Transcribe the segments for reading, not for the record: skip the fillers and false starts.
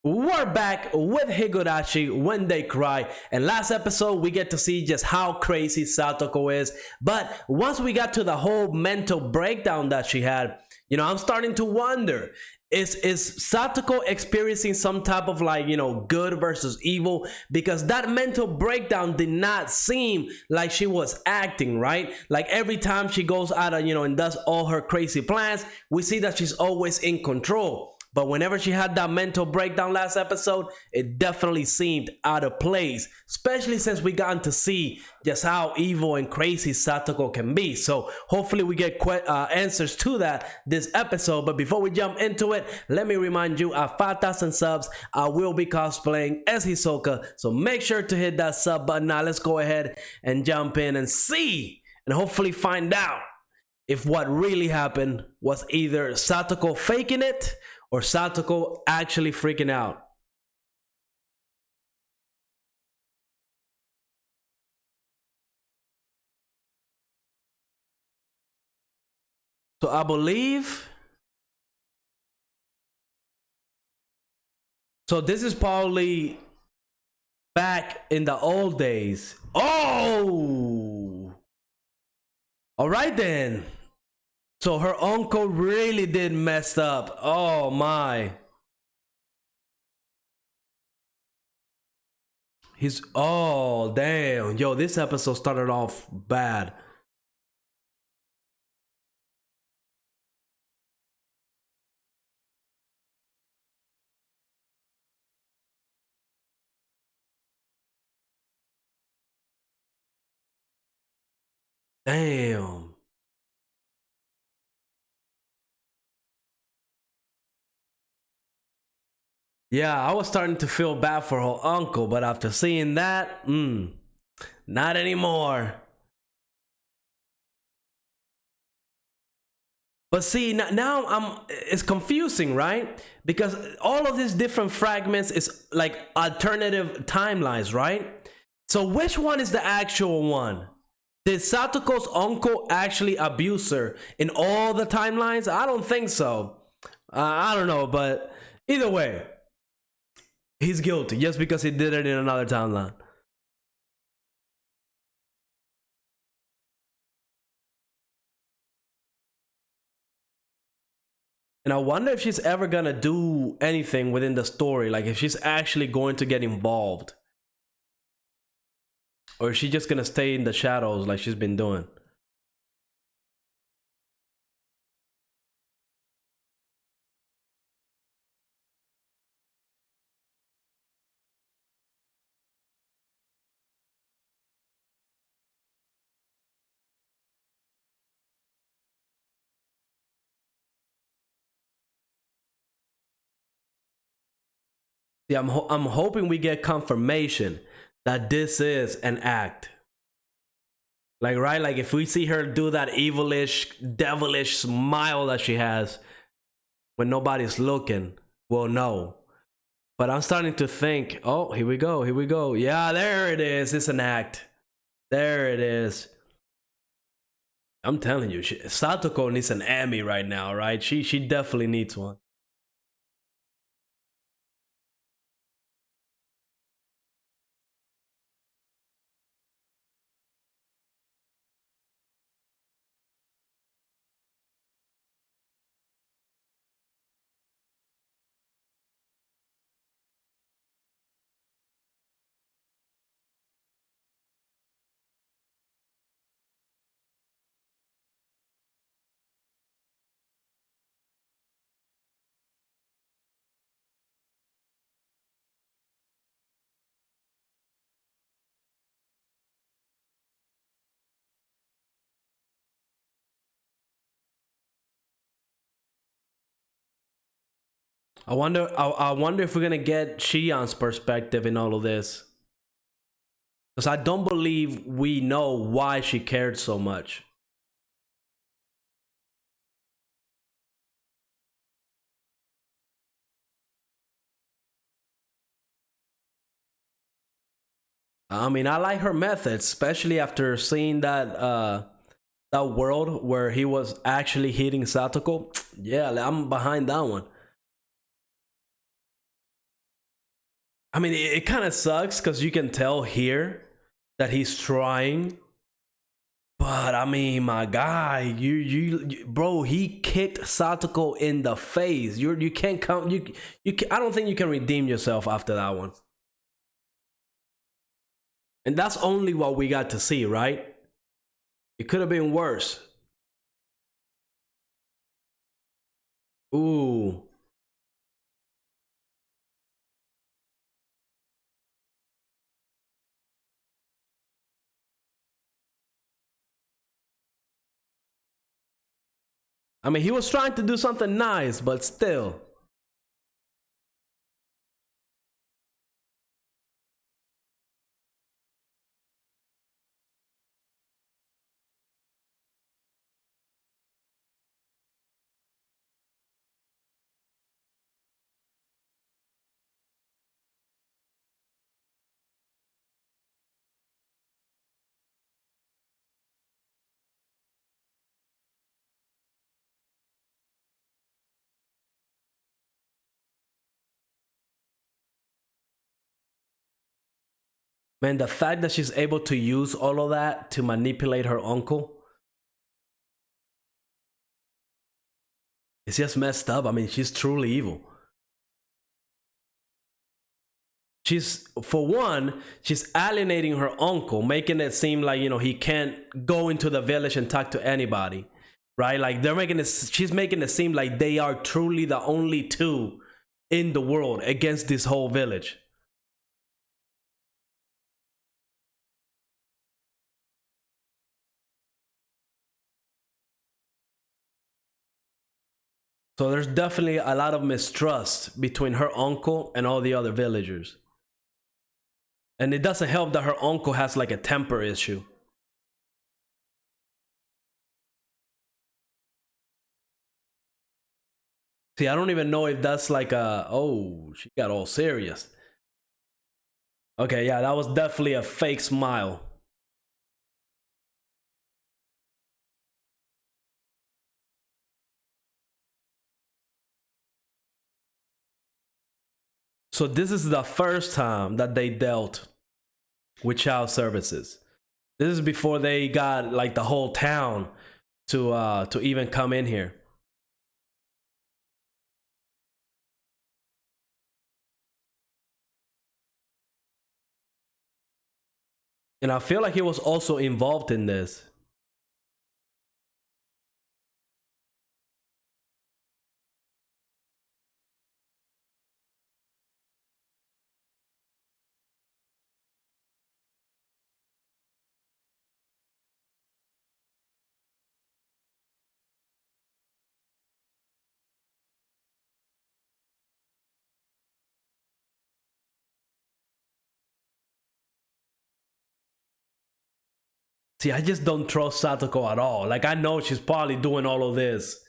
We're back with Higurashi When They Cry, and last episode we get to see just how crazy Satoko is. But once we got to the whole mental breakdown that she had, I'm starting to wonder, is Satoko experiencing some type of good versus evil? Because that mental breakdown did not seem like she was acting, right? Like every time she goes out and does all her crazy plans, we see that she's always in control. But whenever she had that mental breakdown last episode, it definitely seemed out of place, especially since we gotten to see just how evil and crazy Satoko can be. So hopefully we get answers to that this episode. But before we jump into it, let me remind you, at 5,000 subs, I will be cosplaying as Hisoka. So make sure to hit that sub button. Now let's go ahead and jump in and see and hopefully find out if what really happened was either Satoko faking it or Satoko actually freaking out. So I believe, so this is probably back in the old days. Oh, all right then. So her uncle really did mess up. Oh my. Oh damn. Yo, this episode started off bad. Damn. Yeah, I was starting to feel bad for her uncle, but after seeing that, not anymore. But see, now it's confusing, right? Because all of these different fragments is like alternative timelines, right? So which one is the actual one? Did Satoko's uncle actually abuse her in all the timelines? I don't think so. I don't know, but either way, he's guilty just because he did it in another timeline. And I wonder if she's ever gonna do anything within the story, like if she's actually going to get involved. Or is she just gonna stay in the shadows like she's been doing? Yeah, I'm hoping we get confirmation that this is an act. Like, right? Like if we see her do that evilish, devilish smile that she has when nobody's looking, we'll know. But I'm starting to think, oh, here we go, here we go. Yeah, there it is. It's an act. There it is. I'm telling you, Satoko needs an Emmy right now, right? She definitely needs one. I wonder if we're gonna get Shion's perspective in all of this, because I don't believe we know why she cared so much. I mean, I like her methods, especially after seeing that world where he was actually hitting Satoko. Yeah, I'm behind that one. I mean, it kind of sucks because you can tell here that he's trying. But I mean, my guy, you bro, he kicked Satoko in the face. You can't come. I don't think you can redeem yourself after that one. And that's only what we got to see, right? It could have been worse. Ooh. I mean, he was trying to do something nice, but still. Man, the fact that she's able to use all of that to manipulate her uncle, it's just messed up. I mean, she's truly evil. She's, for one, she's alienating her uncle, making it seem like, you know, he can't go into the village and talk to anybody, right? Like they're making it, she's making it seem like they are truly the only two in the world against this whole village. So there's definitely a lot of mistrust between her uncle and all the other villagers. And it doesn't help that her uncle has like a temper issue. See, I don't even know if that's like a, oh, she got all serious. Okay, yeah, that was definitely a fake smile. So this is the first time that they dealt with child services. This is before they got like the whole town to even come in here. And I feel like he was also involved in this. See, I just don't trust Satoko at all. Like, I know she's probably doing all of this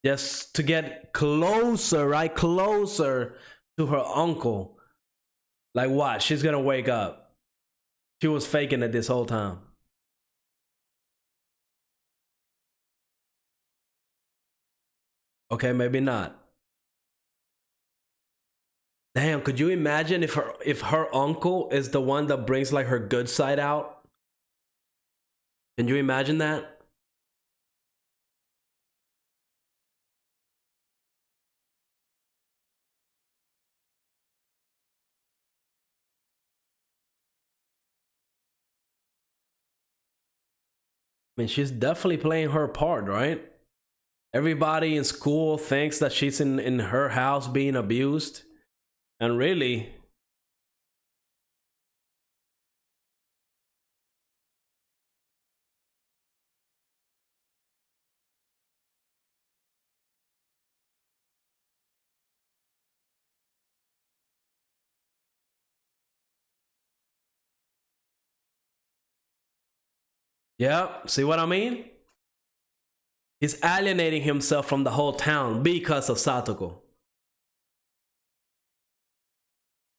just to get closer, right? Closer to her uncle. Like, what? She's gonna wake up. She was faking it this whole time. Okay, maybe not. Damn, could you imagine if her uncle is the one that brings like her good side out? Can you imagine that? I mean, she's definitely playing her part, right? Everybody in school thinks that she's in her house being abused. And really, yeah, see what I mean? He's alienating himself from the whole town because of Satoko.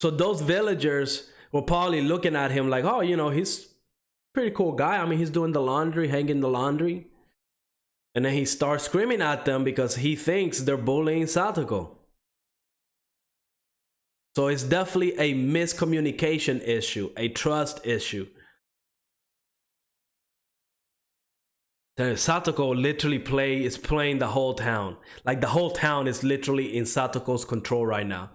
So those villagers were probably looking at him like, oh, you know, he's a pretty cool guy. I mean, he's doing the laundry, hanging the laundry. And then he starts screaming at them because he thinks they're bullying Satoko. So it's definitely a miscommunication issue, a trust issue. Satoko literally is playing the whole town. Like the whole town is literally in Satoko's control right now.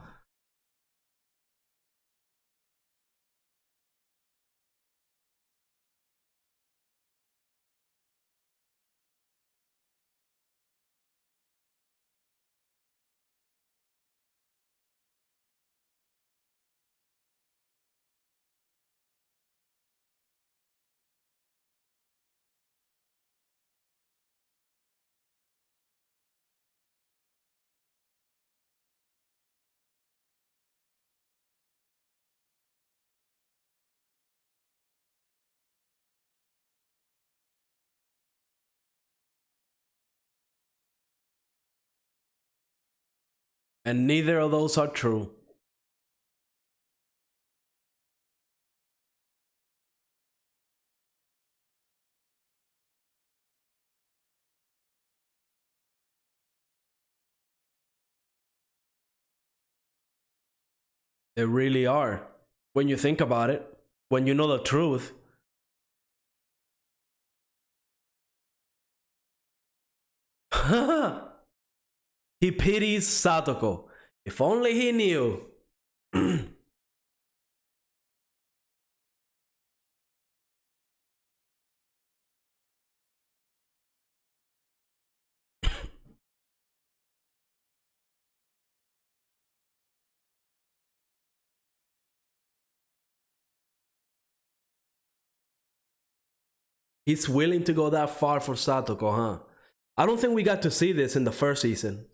And neither of those are true. They really are. When you think about it, when you know the truth. He pities Satoko. If only he knew. He's willing to go that far for Satoko, huh? I don't think we got to see this in the first season.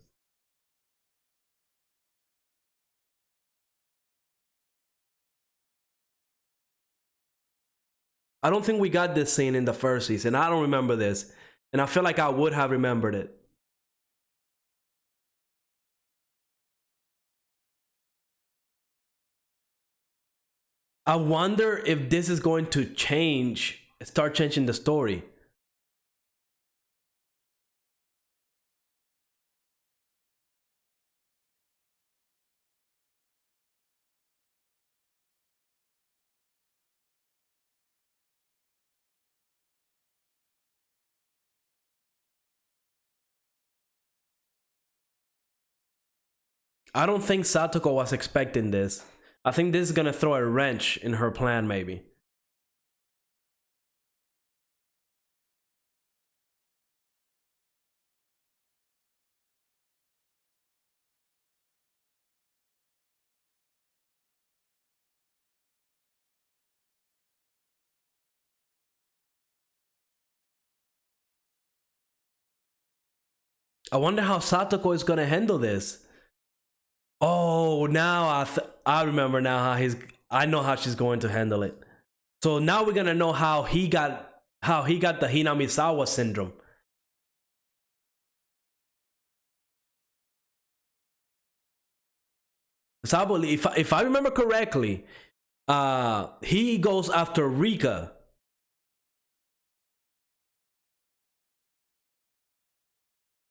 I don't think we got this scene in the first season. I don't remember this. And I feel like I would have remembered it. I wonder if this is going to start changing the story. I don't think Satoko was expecting this. I think this is gonna throw a wrench in her plan, maybe. I wonder how Satoko is gonna handle this. Oh, now I remember now I know how she's going to handle it. So now we're gonna know how he got the Hinamizawa syndrome. Sabo, if I remember correctly, he goes after Rika.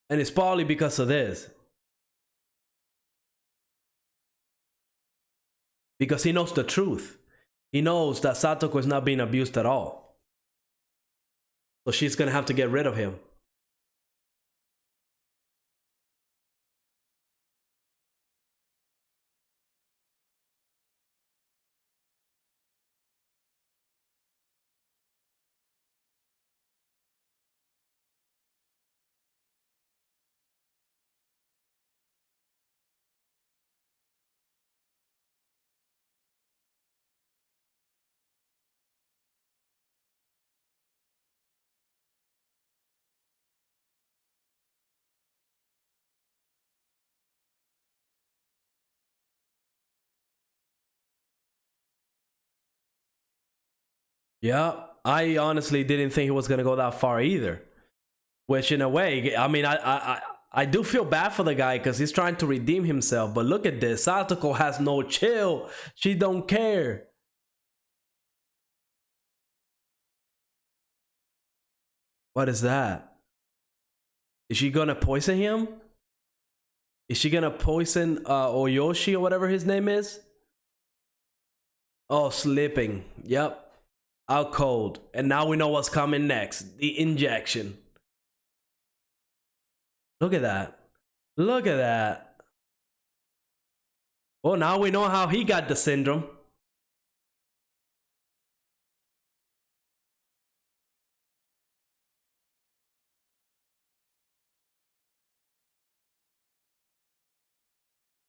And it's probably because of this. Because he knows the truth. He knows that Satoko is not being abused at all. So she's gonna have to get rid of him. Yeah, I honestly didn't think he was gonna go that far either. Which, in a way, I mean, I do feel bad for the guy because he's trying to redeem himself. But look at this, Satoko has no chill. She don't care. What is that? Is she gonna poison him? Is she gonna poison Oyoshi or whatever his name is? Oh, slipping. Yep. Out cold. And now we know what's coming next. The injection. Look at that. Look at that. Well, now we know how he got the syndrome.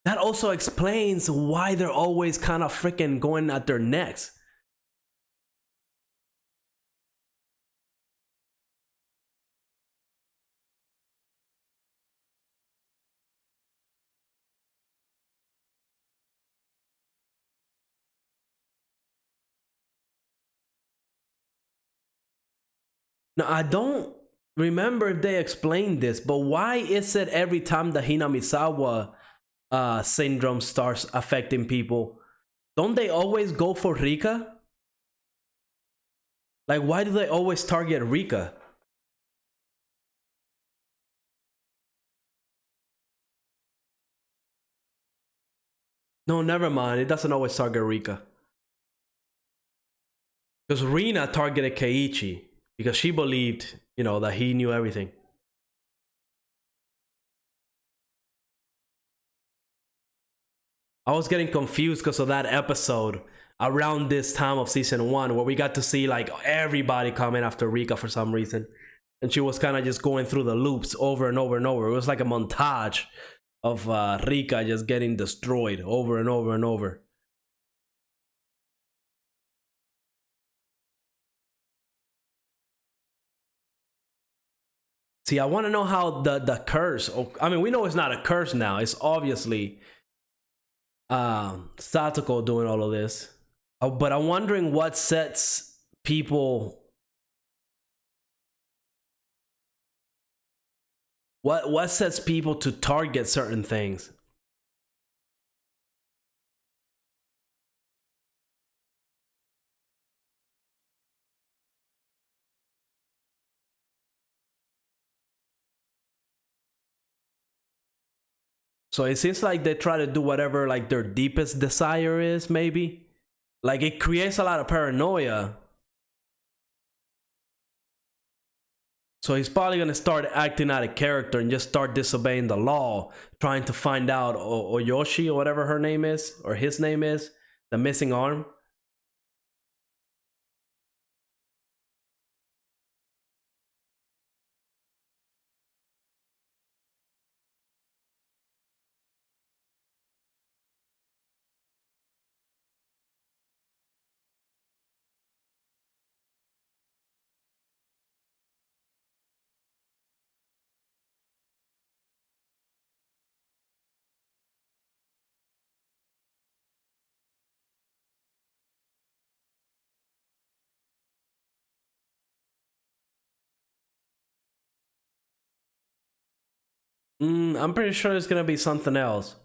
That also explains why they're always kind of freaking going at their necks. Now, I don't remember if they explained this, but why is it every time the Hinamizawa syndrome starts affecting people, don't they always go for Rika? Like, why do they always target Rika? No, never mind. It doesn't always target Rika. Because Rina targeted Keiichi because she believed, you know, that he knew everything. I was getting confused because of that episode around this time of season 1 where we got to see like everybody coming after Rika for some reason. And she was kind of just going through the loops over and over and over. It was like a montage of Rika just getting destroyed over and over and over. See, I want to know how the curse. I mean, we know it's not a curse now. It's obviously Satoko doing all of this. But I'm wondering what sets people. What sets people to target certain things? So it seems like they try to do whatever like their deepest desire is, maybe. Like it creates a lot of paranoia. So he's probably gonna start acting out of character and just start disobeying the law, trying to find out Oyoshi or whatever her name is, or his name is, the missing arm. I'm pretty sure it's gonna be something else.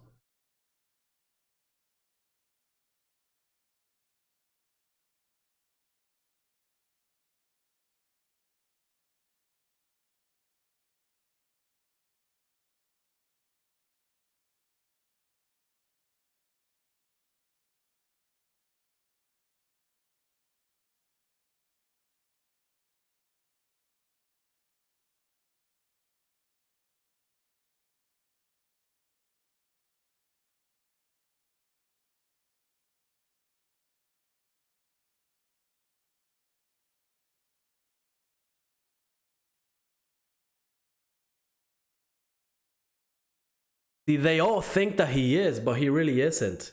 See, they all think that he is, but he really isn't.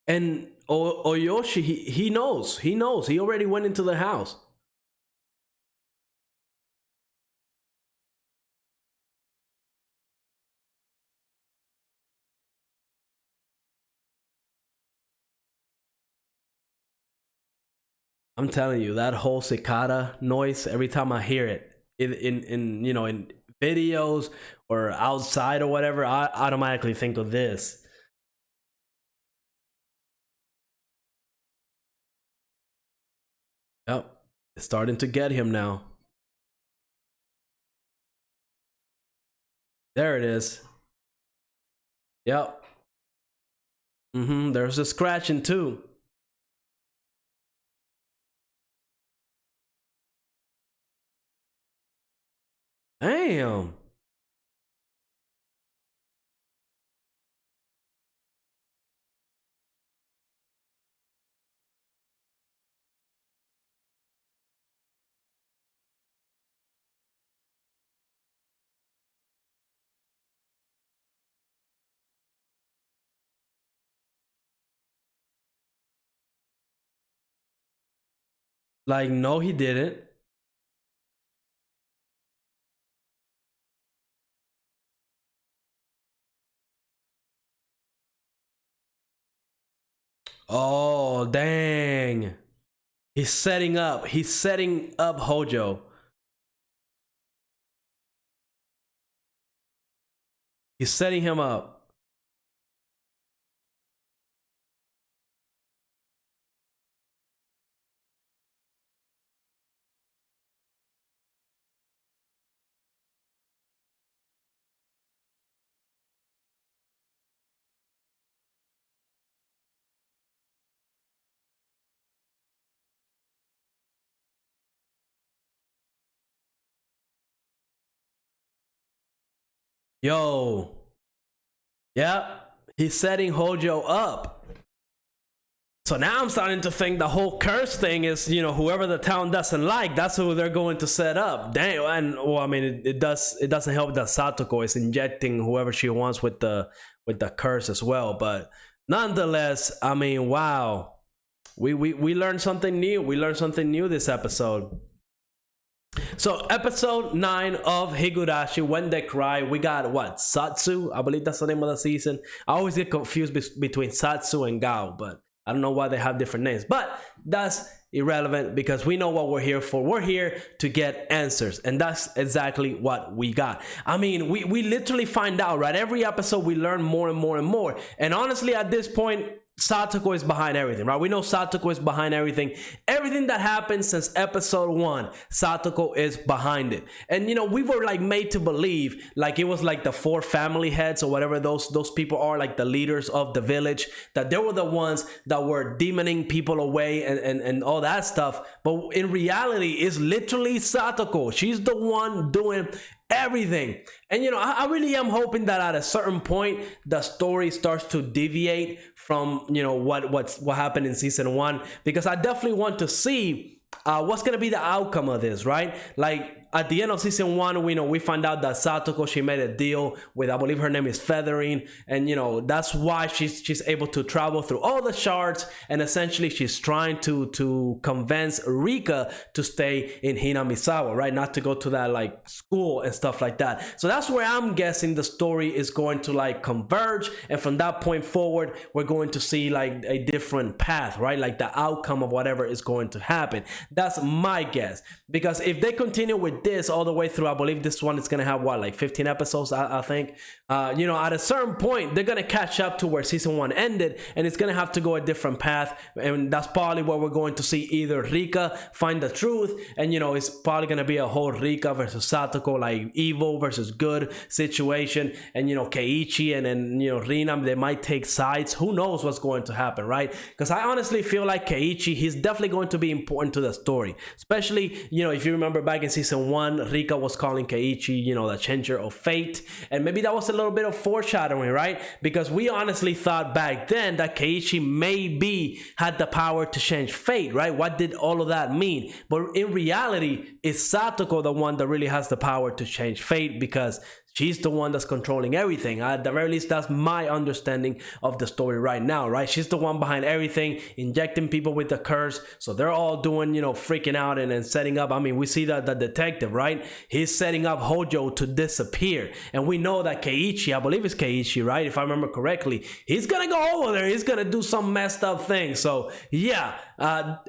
And Oyoshi, he knows. He knows. He already went into the house. I'm telling you, that whole cicada noise, every time I hear it in you know, in videos or outside or whatever, I automatically think of this. Yep. It's starting to get him now. There it is. Yep. There's a scratching too. Damn. Like, no, he didn't. Oh, dang. He's setting up. He's setting up Hojo. He's setting him up. Yo. Yep. He's setting Hojo up. So now I'm starting to think the whole curse thing is, you know, whoever the town doesn't like, that's who they're going to set up. Damn, and well, I mean, it doesn't help that Satoko is injecting whoever she wants with the curse as well. But nonetheless, I mean, wow, we learned something new. We learned something new this episode. So episode 9 of Higurashi, When They Cry, we got what? Sotsu? I believe that's the name of the season. I always get confused between Sotsu and Gao, but I don't know why they have different names. But that's irrelevant because we know what we're here for. We're here to get answers, and that's exactly what we got. I mean, we literally find out, right? Every episode we learn more and more and more. And honestly, at this point, Satoko is behind everything, right? We know Satoko is behind everything. Everything that happened since episode 1, Satoko is behind it. And you know, we were like made to believe like it was like the 4 family heads or whatever those people are, like the leaders of the village, that they were the ones that were demoning people away and all that stuff. But in reality, it's literally Satoko. She's the one doing everything. And you know, I really am hoping that at a certain point the story starts to deviate from, you know, what happened in season 1, because I definitely want to see what's gonna be the outcome of this, right? Like at the end of season 1, we find out that Satoko, she made a deal with, I believe her name is Feathering, and you know, that's why she's able to travel through all the shards, and essentially she's trying to convince Rika to stay in Hinamizawa, right? Not to go to that like school and stuff like that. So that's where I'm guessing the story is going to like converge, and from that point forward, we're going to see like a different path, right? Like the outcome of whatever is going to happen. That's my guess, because if they continue with this all the way through, I believe this one is gonna have what, like 15 episodes, I think. You know, at a certain point they're gonna catch up to where season 1 ended, and it's gonna have to go a different path, and that's probably where we're going to see either Rika find the truth, and you know, it's probably gonna be a whole Rika versus Satoko, like evil versus good situation, and you know, Keiichi and you know, Rina, they might take sides. Who knows what's going to happen, right? Because I honestly feel like Keiichi, he's definitely going to be important to the story, especially, you know, if you remember back in season 1, Rika was calling Keiichi, you know, the changer of fate, and maybe that was a little bit of foreshadowing, right? Because we honestly thought back then that Keiichi maybe had the power to change fate, right? What did all of that mean? But in reality, it's Satoko the one that really has the power to change fate, because she's the one that's controlling everything. At the very least, that's my understanding of the story right now, right? She's the one behind everything, injecting people with the curse. So they're all doing, you know, freaking out and setting up. I mean, we see that the detective, right? He's setting up Hojo to disappear. And we know that Keiichi, I believe it's Keiichi, right? If I remember correctly, he's gonna go over there. He's gonna do some messed up thing. So yeah,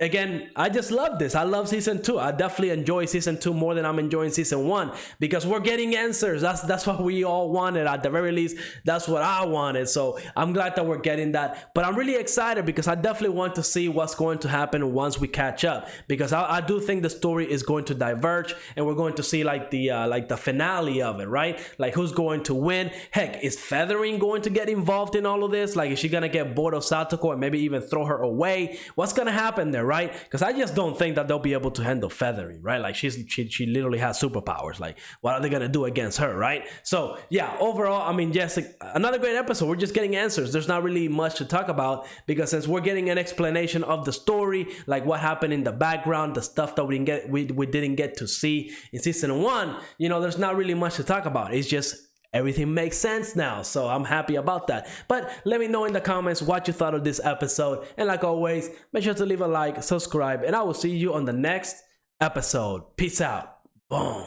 again, I just love this. I love season 2. I definitely enjoy season 2 more than I'm enjoying season 1, because we're getting answers. That's That's what we all wanted. At the very least, that's what I wanted. So I'm glad that we're getting that. But I'm really excited because I definitely want to see what's going to happen once we catch up, because I do think the story is going to diverge, and we're going to see like the finale of it, right? Like who's going to win. Heck, is Feathering going to get involved in all of this? Like, is she gonna get bored of Satoko and maybe even throw her away? What's gonna happen there, right? Because I just don't think that they'll be able to handle Feathering, right? Like she literally has superpowers. Like, what are they gonna do against her, right? So yeah, overall, I mean, yes, another great episode. We're just getting answers. There's not really much to talk about, because since we're getting an explanation of the story, like what happened in the background, the stuff that we didn't get to see in season 1, you know, there's not really much to talk about. It's just everything makes sense now, so I'm happy about that. But let me know in the comments what you thought of this episode, and like always, make sure to leave a like, subscribe, and I will see you on the next episode. Peace out. Boom.